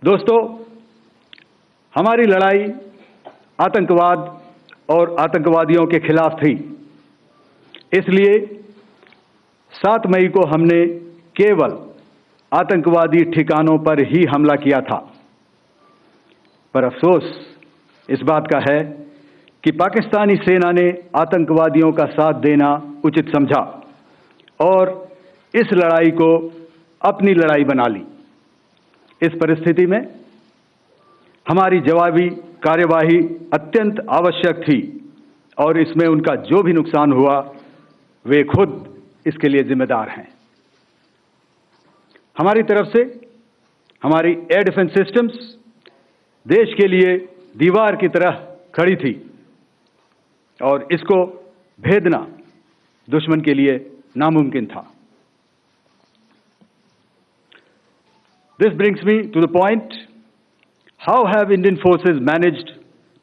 दोस्तों, हमारी लड़ाई आतंकवाद और आतंकवादियों के खिलाफ थी। इसलिए 7 मई को हमने केवल आतंकवादी ठिकानों पर ही हमला किया था। पर अफसोस इस बात का है कि पाकिस्तानी सेना ने आतंकवादियों का साथ देना उचित समझा और इस लड़ाई को अपनी लड़ाई बना ली। इस परिस्थिति में हमारी जवाबी कार्यवाही अत्यंत आवश्यक थी और इसमें उनका जो भी नुकसान हुआ वे खुद इसके लिए जिम्मेदार हैं। हमारी तरफ से हमारी एयर डिफेंस सिस्टम्स देश के लिए दीवार की तरह खड़ी थी और इसको भेदना दुश्मन के लिए नामुमकिन था। This brings me to the point, how have Indian forces managed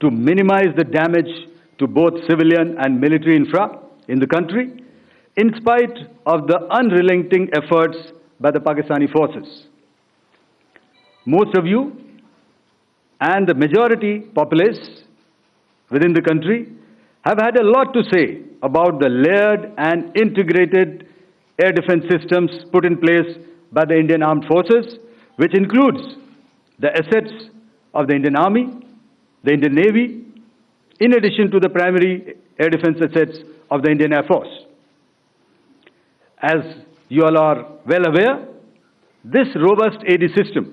to minimize the damage to both civilian and military infra in the country in spite of the unrelenting efforts by the Pakistani forces? Most of you and the majority populace within the country have had a lot to say about the layered and integrated air defense systems put in place by the Indian Armed Forces, which includes the assets of the Indian Army, the Indian Navy, in addition to the primary air defense assets of the Indian Air Force. As you all are well aware, this robust AD system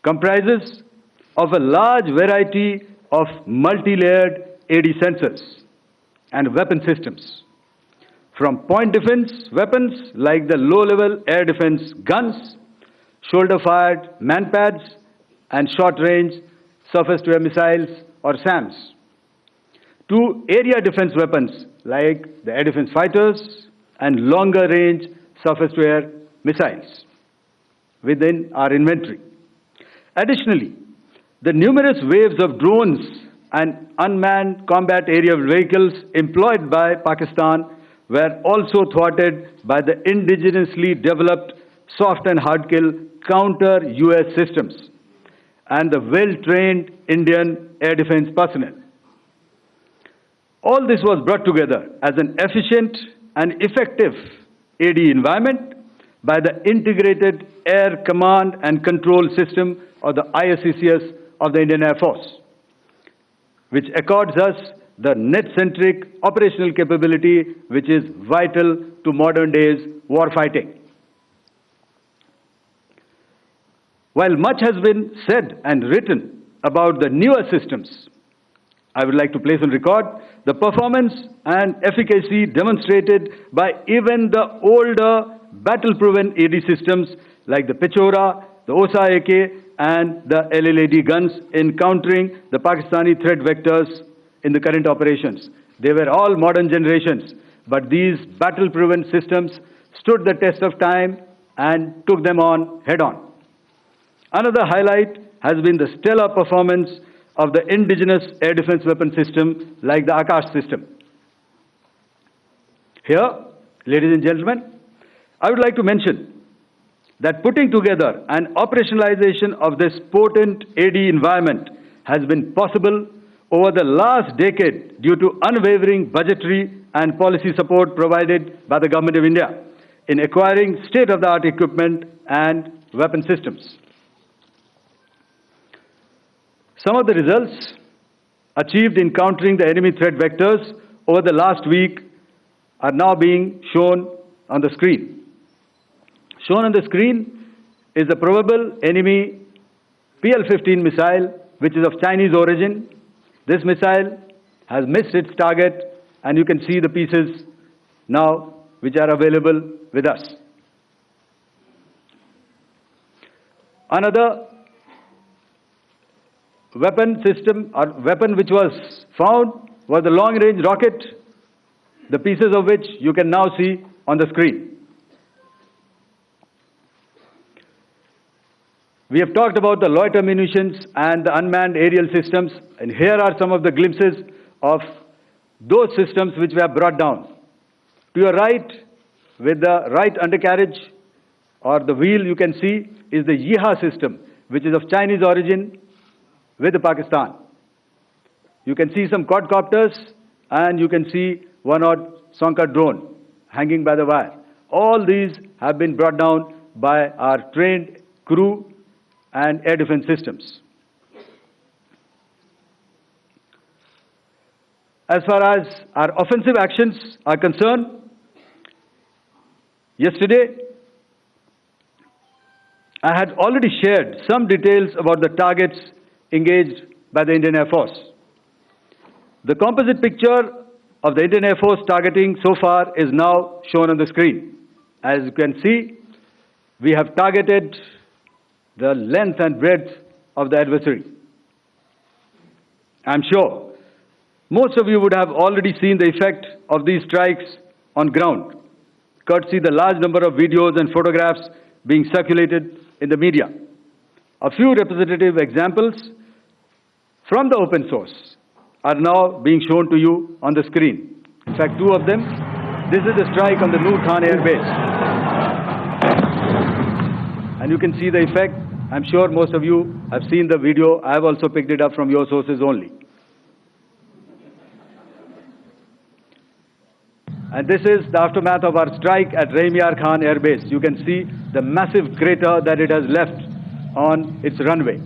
comprises of a large variety of multi-layered AD sensors and weapon systems, from point defense weapons like the low-level air defense guns, shoulder-fired manpads, and short-range surface-to-air missiles or SAMs, to area defense weapons like the air defense fighters and longer-range surface-to-air missiles within our inventory. Additionally, the numerous waves of drones and unmanned combat aerial vehicles employed by Pakistan were also thwarted by the indigenously developed soft and hard kill counter-US systems and the well-trained Indian air defense personnel. All this was brought together as an efficient and effective AD environment by the Integrated Air Command and Control System, or the ISCCS of the Indian Air Force, which accords us the net-centric operational capability which is vital to modern days warfighting. While much has been said and written about the newer systems, I would like to place on record the performance and efficacy demonstrated by even the older battle-proven AD systems like the Pechora, the Osa AK, and the LLAD guns in countering the Pakistani threat vectors in the current operations. They were all modern generations, but these battle-proven systems stood the test of time and took them on head-on. Another highlight has been the stellar performance of the indigenous air defense weapon system like the Akash system. Here, ladies and gentlemen, I would like to mention that putting together and operationalization of this potent AD environment has been possible over the last decade due to unwavering budgetary and policy support provided by the Government of India in acquiring state-of-the-art equipment and weapon systems. Some of the results achieved in countering the enemy threat vectors over the last week are now being shown on the screen. Shown on the screen is the probable enemy PL-15 missile, which is of Chinese origin. This missile has missed its target, and you can see the pieces now which are available with us. Another weapon system or weapon which was found was the long-range rocket, the pieces of which you can now see on the screen. We have talked about the loiter munitions and the unmanned aerial systems, and here are some of the glimpses of those systems which were brought down. To your right, with the right undercarriage or the wheel, you can see is the Yeeha system, which is of Chinese origin, with Pakistan. You can see some quadcopters, and you can see one odd Sonka drone hanging by the wire. All these have been brought down by our trained crew and air defense systems. As far as our offensive actions are concerned, yesterday I had already shared some details about the targets engaged by the Indian Air Force. The composite picture of the Indian Air Force targeting so far is now shown on the screen. As you can see, we have targeted the length and breadth of the adversary. I'm sure most of you would have already seen the effect of these strikes on ground, courtesy the large number of videos and photographs being circulated in the media. A few representative examples from the open source are now being shown to you on the screen. In fact, two of them. This is the strike on the Noor Khan Air Base. And you can see the effect. I'm sure most of you have seen the video. I have also picked it up from your sources only. And this is the aftermath of our strike at Rahim Yar Khan Air Base. You can see the massive crater that it has left on its runway.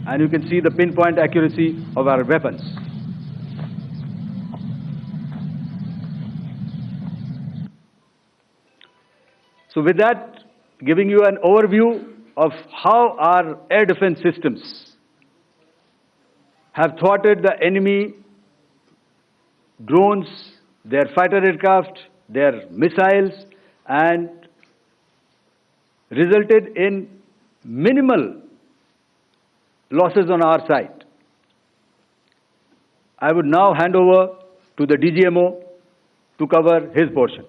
And you can see the pinpoint accuracy of our weapons. So with that, giving you an overview of how our air defense systems have thwarted the enemy drones, their fighter aircraft, their missiles, and resulted in minimal losses on our side. I would now hand over to the DGMO to cover his portion.